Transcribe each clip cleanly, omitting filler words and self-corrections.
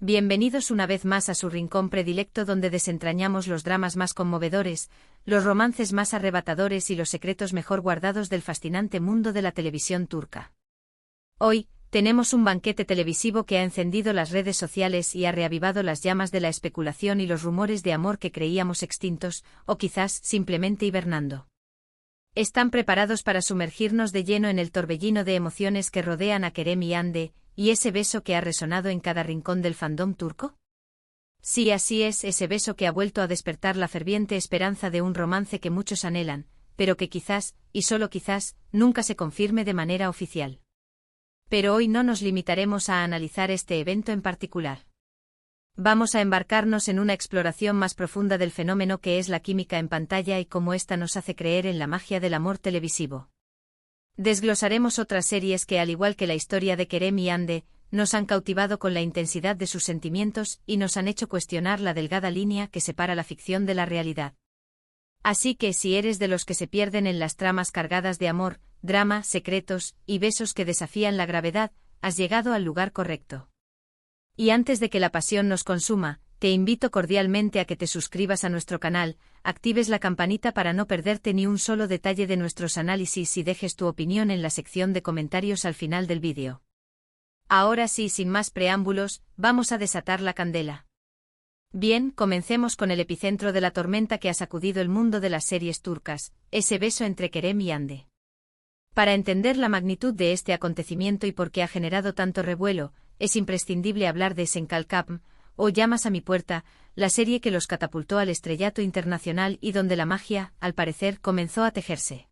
Bienvenidos una vez más a su rincón predilecto donde desentrañamos los dramas más conmovedores, los romances más arrebatadores y los secretos mejor guardados del fascinante mundo de la televisión turca. Hoy, tenemos un banquete televisivo que ha encendido las redes sociales y ha reavivado las llamas de la especulación y los rumores de amor que creíamos extintos, o quizás simplemente hibernando. ¿Están preparados para sumergirnos de lleno en el torbellino de emociones que rodean a Kerem y Hande, y ese beso que ha resonado en cada rincón del fandom turco? Sí, así es, ese beso que ha vuelto a despertar la ferviente esperanza de un romance que muchos anhelan, pero que quizás, y solo quizás, nunca se confirme de manera oficial. Pero hoy no nos limitaremos a analizar este evento en particular. Vamos a embarcarnos en una exploración más profunda del fenómeno que es la química en pantalla y cómo ésta nos hace creer en la magia del amor televisivo. Desglosaremos otras series que, al igual que la historia de Kerem y Hande, nos han cautivado con la intensidad de sus sentimientos y nos han hecho cuestionar la delgada línea que separa la ficción de la realidad. Así que si eres de los que se pierden en las tramas cargadas de amor, drama, secretos y besos que desafían la gravedad, has llegado al lugar correcto. Y antes de que la pasión nos consuma, te invito cordialmente a que te suscribas a nuestro canal, actives la campanita para no perderte ni un solo detalle de nuestros análisis y dejes tu opinión en la sección de comentarios al final del vídeo. Ahora sí, sin más preámbulos, vamos a desatar la candela. Bien, comencemos con el epicentro de la tormenta que ha sacudido el mundo de las series turcas, ese beso entre Kerem y Hande. Para entender la magnitud de este acontecimiento y por qué ha generado tanto revuelo, es imprescindible hablar de Senkalkam, o Llamas a mi puerta, la serie que los catapultó al estrellato internacional y donde la magia, al parecer, comenzó a tejerse.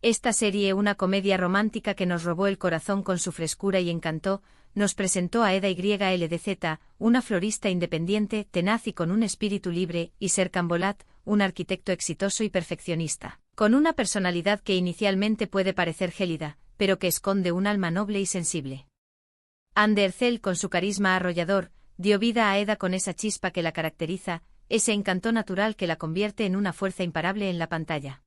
Esta serie, una comedia romántica que nos robó el corazón con su frescura y encanto, nos presentó a Eda YLDZ, una florista independiente, tenaz y con un espíritu libre, y Serkan Bolat, un arquitecto exitoso y perfeccionista, con una personalidad que inicialmente puede parecer gélida, pero que esconde un alma noble y sensible. Hande Erçel, con su carisma arrollador, dio vida a Eda con esa chispa que la caracteriza, ese encanto natural que la convierte en una fuerza imparable en la pantalla.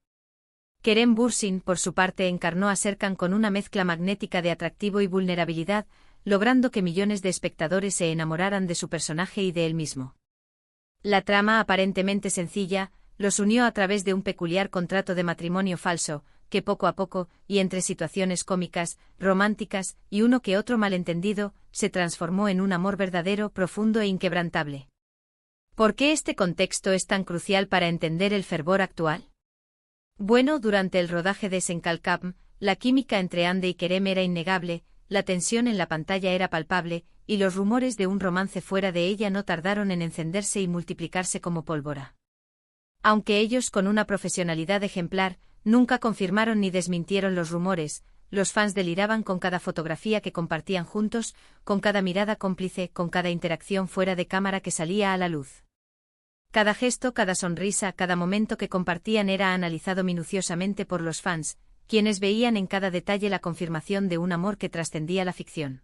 Kerem Bürsin, por su parte, encarnó a Serkan con una mezcla magnética de atractivo y vulnerabilidad, logrando que millones de espectadores se enamoraran de su personaje y de él mismo. La trama, aparentemente sencilla, los unió a través de un peculiar contrato de matrimonio falso, que poco a poco, y entre situaciones cómicas, románticas y uno que otro malentendido, se transformó en un amor verdadero, profundo e inquebrantable. ¿Por qué este contexto es tan crucial para entender el fervor actual? Bueno, durante el rodaje de Senkalkam, la química entre Hande y Kerem era innegable, la tensión en la pantalla era palpable, y los rumores de un romance fuera de ella no tardaron en encenderse y multiplicarse como pólvora. Aunque ellos, con una profesionalidad ejemplar, nunca confirmaron ni desmintieron los rumores, los fans deliraban con cada fotografía que compartían juntos, con cada mirada cómplice, con cada interacción fuera de cámara que salía a la luz. Cada gesto, cada sonrisa, cada momento que compartían era analizado minuciosamente por los fans, quienes veían en cada detalle la confirmación de un amor que trascendía la ficción.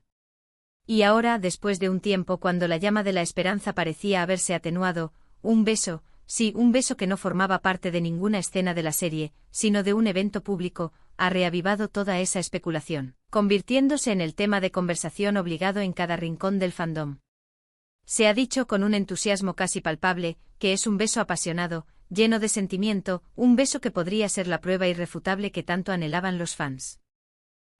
Y ahora, después de un tiempo cuando la llama de la esperanza parecía haberse atenuado, un beso, sí, un beso que no formaba parte de ninguna escena de la serie, sino de un evento público, ha reavivado toda esa especulación, convirtiéndose en el tema de conversación obligado en cada rincón del fandom. Se ha dicho con un entusiasmo casi palpable, que es un beso apasionado, lleno de sentimiento, un beso que podría ser la prueba irrefutable que tanto anhelaban los fans.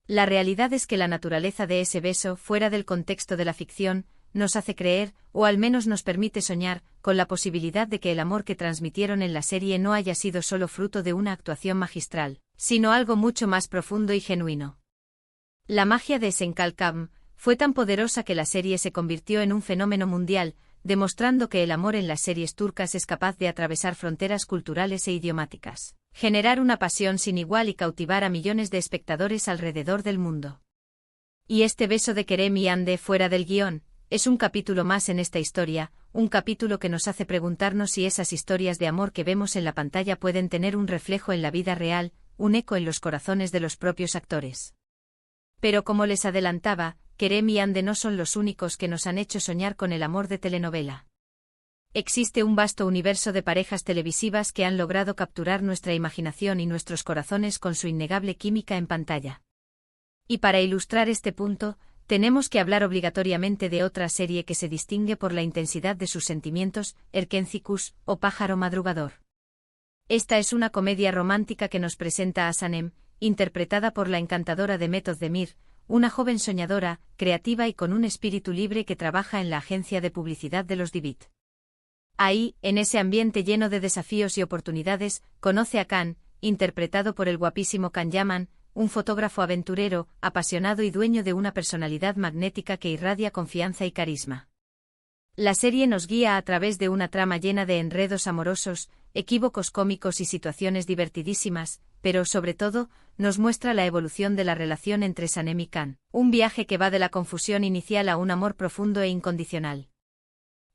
La realidad es que la naturaleza de ese beso, fuera del contexto de la ficción, nos hace creer, o al menos nos permite soñar, con la posibilidad de que el amor que transmitieron en la serie no haya sido solo fruto de una actuación magistral, sino algo mucho más profundo y genuino. La magia de Senkalkam fue tan poderosa que la serie se convirtió en un fenómeno mundial, demostrando que el amor en las series turcas es capaz de atravesar fronteras culturales e idiomáticas, generar una pasión sin igual y cautivar a millones de espectadores alrededor del mundo. Y este beso de Kerem y Hande fuera del guión, es un capítulo más en esta historia, un capítulo que nos hace preguntarnos si esas historias de amor que vemos en la pantalla pueden tener un reflejo en la vida real, un eco en los corazones de los propios actores. Pero como les adelantaba, Kerem y Hande no son los únicos que nos han hecho soñar con el amor de telenovela. Existe un vasto universo de parejas televisivas que han logrado capturar nuestra imaginación y nuestros corazones con su innegable química en pantalla. Y para ilustrar este punto, tenemos que hablar obligatoriamente de otra serie que se distingue por la intensidad de sus sentimientos, Erkenzicus, o Pájaro Madrugador. Esta es una comedia romántica que nos presenta a Sanem, interpretada por la encantadora Demet Özdemir, una joven soñadora, creativa y con un espíritu libre que trabaja en la agencia de publicidad de los Divit. Ahí, en ese ambiente lleno de desafíos y oportunidades, conoce a Can, interpretado por el guapísimo Can Yaman, un fotógrafo aventurero, apasionado y dueño de una personalidad magnética que irradia confianza y carisma. La serie nos guía a través de una trama llena de enredos amorosos, equívocos cómicos y situaciones divertidísimas, pero sobre todo, nos muestra la evolución de la relación entre Sanem y Can, un viaje que va de la confusión inicial a un amor profundo e incondicional.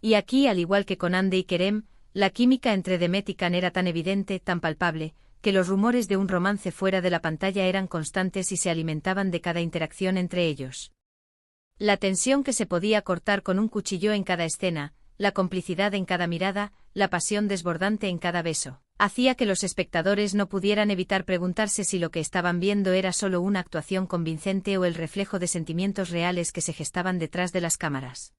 Y aquí, al igual que con Ande y Kerem, la química entre Demet y Can era tan evidente, tan palpable, que los rumores de un romance fuera de la pantalla eran constantes y se alimentaban de cada interacción entre ellos. La tensión que se podía cortar con un cuchillo en cada escena, la complicidad en cada mirada, la pasión desbordante en cada beso, hacía que los espectadores no pudieran evitar preguntarse si lo que estaban viendo era solo una actuación convincente o el reflejo de sentimientos reales que se gestaban detrás de las cámaras.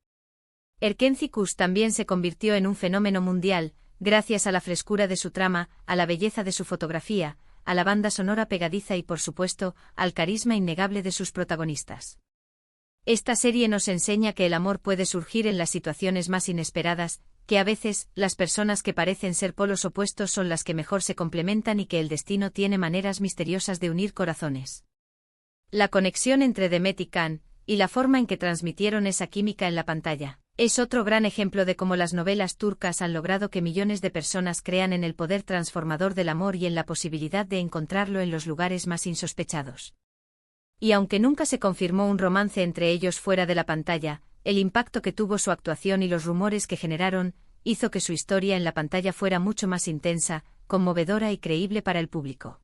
Erkenzicus también se convirtió en un fenómeno mundial, gracias a la frescura de su trama, a la belleza de su fotografía, a la banda sonora pegadiza y por supuesto, al carisma innegable de sus protagonistas. Esta serie nos enseña que el amor puede surgir en las situaciones más inesperadas, que a veces, las personas que parecen ser polos opuestos son las que mejor se complementan y que el destino tiene maneras misteriosas de unir corazones. La conexión entre Demet y Can, y la forma en que transmitieron esa química en la pantalla, es otro gran ejemplo de cómo las novelas turcas han logrado que millones de personas crean en el poder transformador del amor y en la posibilidad de encontrarlo en los lugares más insospechados. Y aunque nunca se confirmó un romance entre ellos fuera de la pantalla, el impacto que tuvo su actuación y los rumores que generaron, hizo que su historia en la pantalla fuera mucho más intensa, conmovedora y creíble para el público.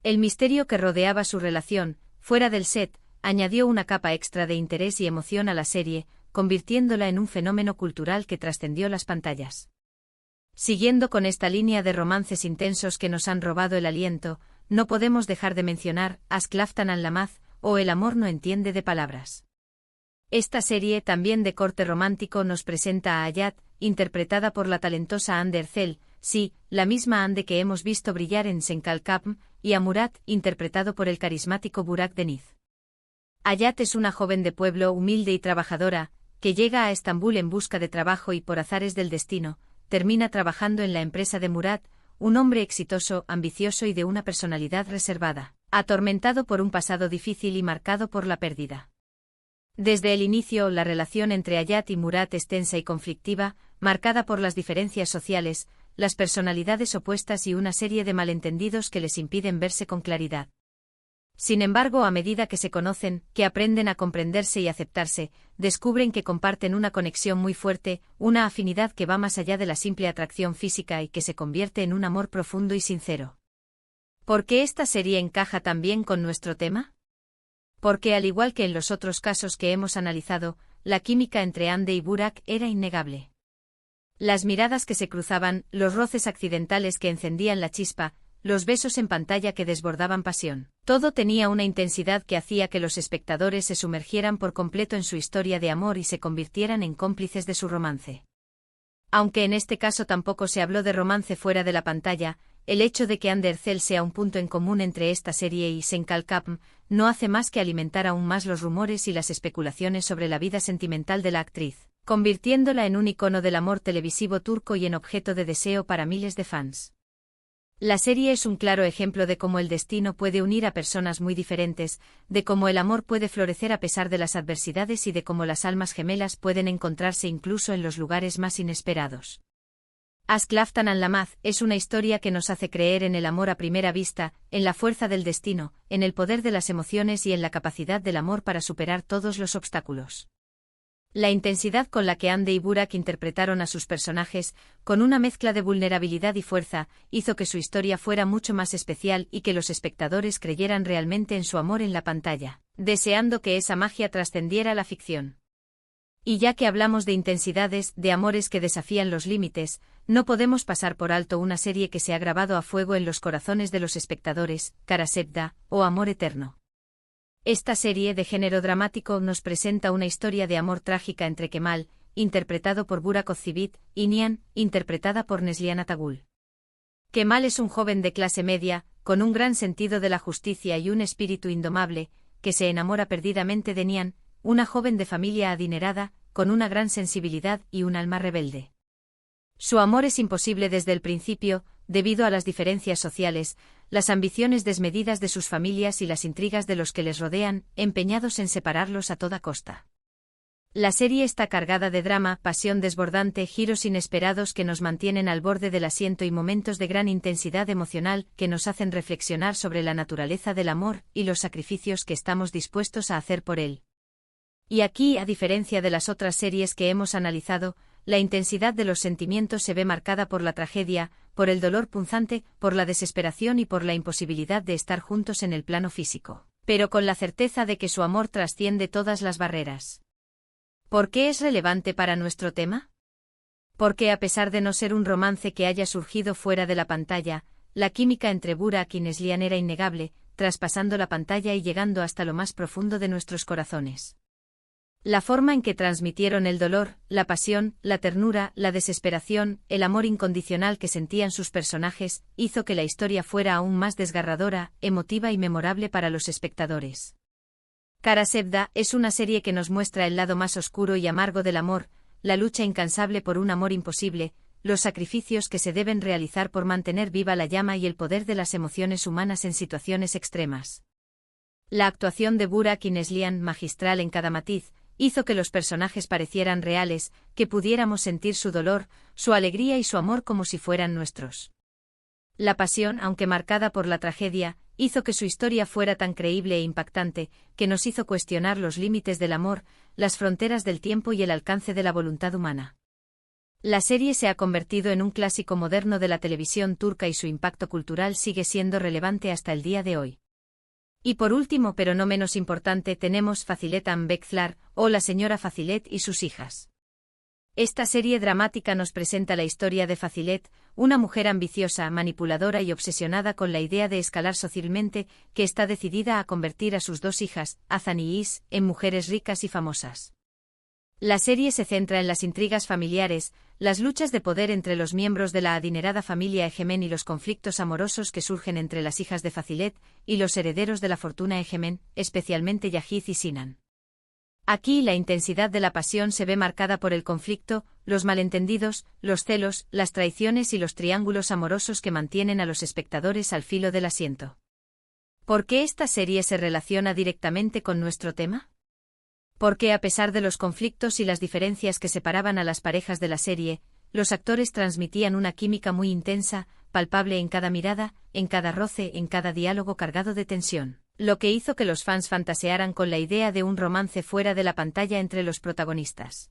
El misterio que rodeaba su relación, fuera del set, añadió una capa extra de interés y emoción a la serie, convirtiéndola en un fenómeno cultural que trascendió las pantallas. Siguiendo con esta línea de romances intensos que nos han robado el aliento, no podemos dejar de mencionar Aşk Laftan Anlamaz, o El amor no entiende de palabras. Esta serie, también de corte romántico, nos presenta a Hayat, interpretada por la talentosa Hande Erçel, sí, la misma Hande que hemos visto brillar en Sen Kalkapm, y a Murat, interpretado por el carismático Burak Deniz. Hayat es una joven de pueblo humilde y trabajadora, que llega a Estambul en busca de trabajo y por azares del destino, termina trabajando en la empresa de Murat, un hombre exitoso, ambicioso y de una personalidad reservada, atormentado por un pasado difícil y marcado por la pérdida. Desde el inicio, la relación entre Hayat y Murat es tensa y conflictiva, marcada por las diferencias sociales, las personalidades opuestas y una serie de malentendidos que les impiden verse con claridad. Sin embargo, a medida que se conocen, que aprenden a comprenderse y aceptarse, descubren que comparten una conexión muy fuerte, una afinidad que va más allá de la simple atracción física y que se convierte en un amor profundo y sincero. ¿Por qué esta serie encaja tan bien con nuestro tema? Porque al igual que en los otros casos que hemos analizado, la química entre Hande y Burak era innegable. Las miradas que se cruzaban, los roces accidentales que encendían la chispa, los besos en pantalla que desbordaban pasión. Todo tenía una intensidad que hacía que los espectadores se sumergieran por completo en su historia de amor y se convirtieran en cómplices de su romance. Aunque en este caso tampoco se habló de romance fuera de la pantalla, el hecho de que Hande Erçel sea un punto en común entre esta serie y Sen Kalkapm no hace más que alimentar aún más los rumores y las especulaciones sobre la vida sentimental de la actriz, convirtiéndola en un icono del amor televisivo turco y en objeto de deseo para miles de fans. La serie es un claro ejemplo de cómo el destino puede unir a personas muy diferentes, de cómo el amor puede florecer a pesar de las adversidades y de cómo las almas gemelas pueden encontrarse incluso en los lugares más inesperados. Aşk Laftan Anlamaz es una historia que nos hace creer en el amor a primera vista, en la fuerza del destino, en el poder de las emociones y en la capacidad del amor para superar todos los obstáculos. La intensidad con la que Hande y Burak interpretaron a sus personajes, con una mezcla de vulnerabilidad y fuerza, hizo que su historia fuera mucho más especial y que los espectadores creyeran realmente en su amor en la pantalla, deseando que esa magia trascendiera la ficción. Y ya que hablamos de intensidades, de amores que desafían los límites, no podemos pasar por alto una serie que se ha grabado a fuego en los corazones de los espectadores, Kara Sevda, o Amor Eterno. Esta serie de género dramático nos presenta una historia de amor trágica entre Kemal, interpretado por Burak Özçivit, y Nihan, interpretada por Neslihan Atagul. Kemal es un joven de clase media, con un gran sentido de la justicia y un espíritu indomable, que se enamora perdidamente de Nihan, una joven de familia adinerada, con una gran sensibilidad y un alma rebelde. Su amor es imposible desde el principio, debido a las diferencias sociales, las ambiciones desmedidas de sus familias y las intrigas de los que les rodean, empeñados en separarlos a toda costa. La serie está cargada de drama, pasión desbordante, giros inesperados que nos mantienen al borde del asiento y momentos de gran intensidad emocional que nos hacen reflexionar sobre la naturaleza del amor y los sacrificios que estamos dispuestos a hacer por él. Y aquí, a diferencia de las otras series que hemos analizado, la intensidad de los sentimientos se ve marcada por la tragedia, por el dolor punzante, por la desesperación y por la imposibilidad de estar juntos en el plano físico, pero con la certeza de que su amor trasciende todas las barreras. ¿Por qué es relevante para nuestro tema? Porque a pesar de no ser un romance que haya surgido fuera de la pantalla, la química entre Burak y Neslihan era innegable, traspasando la pantalla y llegando hasta lo más profundo de nuestros corazones. La forma en que transmitieron el dolor, la pasión, la ternura, la desesperación, el amor incondicional que sentían sus personajes, hizo que la historia fuera aún más desgarradora, emotiva y memorable para los espectadores. Kara Sevda es una serie que nos muestra el lado más oscuro y amargo del amor, la lucha incansable por un amor imposible, los sacrificios que se deben realizar por mantener viva la llama y el poder de las emociones humanas en situaciones extremas. La actuación de Burak y Neslihan, magistral en cada matiz, hizo que los personajes parecieran reales, que pudiéramos sentir su dolor, su alegría y su amor como si fueran nuestros. La pasión, aunque marcada por la tragedia, hizo que su historia fuera tan creíble e impactante, que nos hizo cuestionar los límites del amor, las fronteras del tiempo y el alcance de la voluntad humana. La serie se ha convertido en un clásico moderno de la televisión turca y su impacto cultural sigue siendo relevante hasta el día de hoy. Y por último, pero no menos importante, tenemos Fazilet Bekçiler, o La señora Fazilet y sus hijas. Esta serie dramática nos presenta la historia de Fazilet, una mujer ambiciosa, manipuladora y obsesionada con la idea de escalar socialmente, que está decidida a convertir a sus dos hijas, Hazan y Is, en mujeres ricas y famosas. La serie se centra en las intrigas familiares, las luchas de poder entre los miembros de la adinerada familia Egemen y los conflictos amorosos que surgen entre las hijas de Fazilet y los herederos de la fortuna Egemen, especialmente Yahiz y Sinan. Aquí la intensidad de la pasión se ve marcada por el conflicto, los malentendidos, los celos, las traiciones y los triángulos amorosos que mantienen a los espectadores al filo del asiento. ¿Por qué esta serie se relaciona directamente con nuestro tema? Porque a pesar de los conflictos y las diferencias que separaban a las parejas de la serie, los actores transmitían una química muy intensa, palpable en cada mirada, en cada roce, en cada diálogo cargado de tensión, lo que hizo que los fans fantasearan con la idea de un romance fuera de la pantalla entre los protagonistas.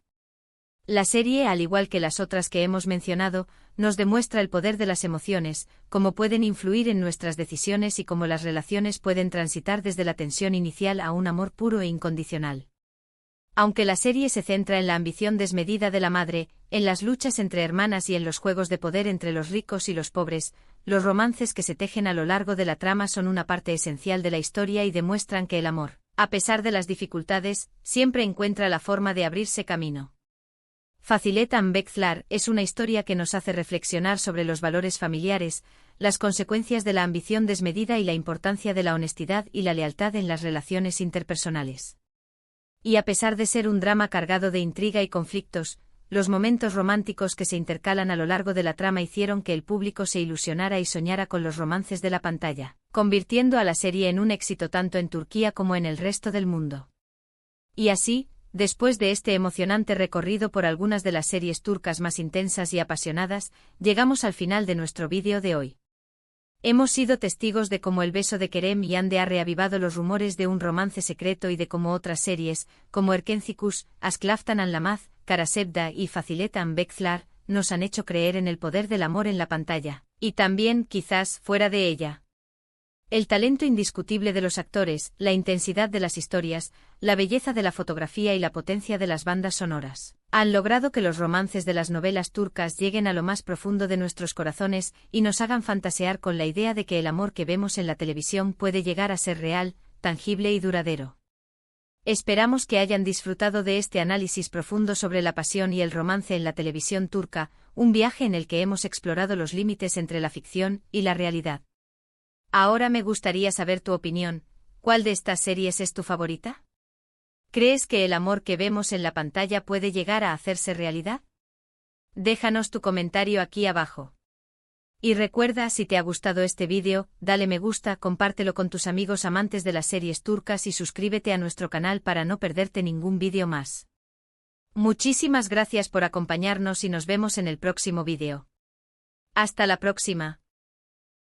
La serie, al igual que las otras que hemos mencionado, nos demuestra el poder de las emociones, cómo pueden influir en nuestras decisiones y cómo las relaciones pueden transitar desde la tensión inicial a un amor puro e incondicional. Aunque la serie se centra en la ambición desmedida de la madre, en las luchas entre hermanas y en los juegos de poder entre los ricos y los pobres, los romances que se tejen a lo largo de la trama son una parte esencial de la historia y demuestran que el amor, a pesar de las dificultades, siempre encuentra la forma de abrirse camino. Fazilet Bekçiler es una historia que nos hace reflexionar sobre los valores familiares, las consecuencias de la ambición desmedida y la importancia de la honestidad y la lealtad en las relaciones interpersonales. Y a pesar de ser un drama cargado de intriga y conflictos, los momentos románticos que se intercalan a lo largo de la trama hicieron que el público se ilusionara y soñara con los romances de la pantalla, convirtiendo a la serie en un éxito tanto en Turquía como en el resto del mundo. Y así, después de este emocionante recorrido por algunas de las series turcas más intensas y apasionadas, llegamos al final de nuestro vídeo de hoy. Hemos sido testigos de cómo El beso de Kerem y Hande ha reavivado los rumores de un romance secreto y de cómo otras series, como Erkencikus, Aşk-Laftan Anlamaz, Kara Sevda y Fazilet Bekçiler, nos han hecho creer en el poder del amor en la pantalla, y también, quizás, fuera de ella. El talento indiscutible de los actores, la intensidad de las historias, la belleza de la fotografía y la potencia de las bandas sonoras han logrado que los romances de las novelas turcas lleguen a lo más profundo de nuestros corazones y nos hagan fantasear con la idea de que el amor que vemos en la televisión puede llegar a ser real, tangible y duradero. Esperamos que hayan disfrutado de este análisis profundo sobre la pasión y el romance en la televisión turca, un viaje en el que hemos explorado los límites entre la ficción y la realidad. Ahora me gustaría saber tu opinión. ¿Cuál de estas series es tu favorita? ¿Crees que el amor que vemos en la pantalla puede llegar a hacerse realidad? Déjanos tu comentario aquí abajo. Y recuerda, si te ha gustado este vídeo, dale me gusta, compártelo con tus amigos amantes de las series turcas y suscríbete a nuestro canal para no perderte ningún vídeo más. Muchísimas gracias por acompañarnos y nos vemos en el próximo vídeo. Hasta la próxima.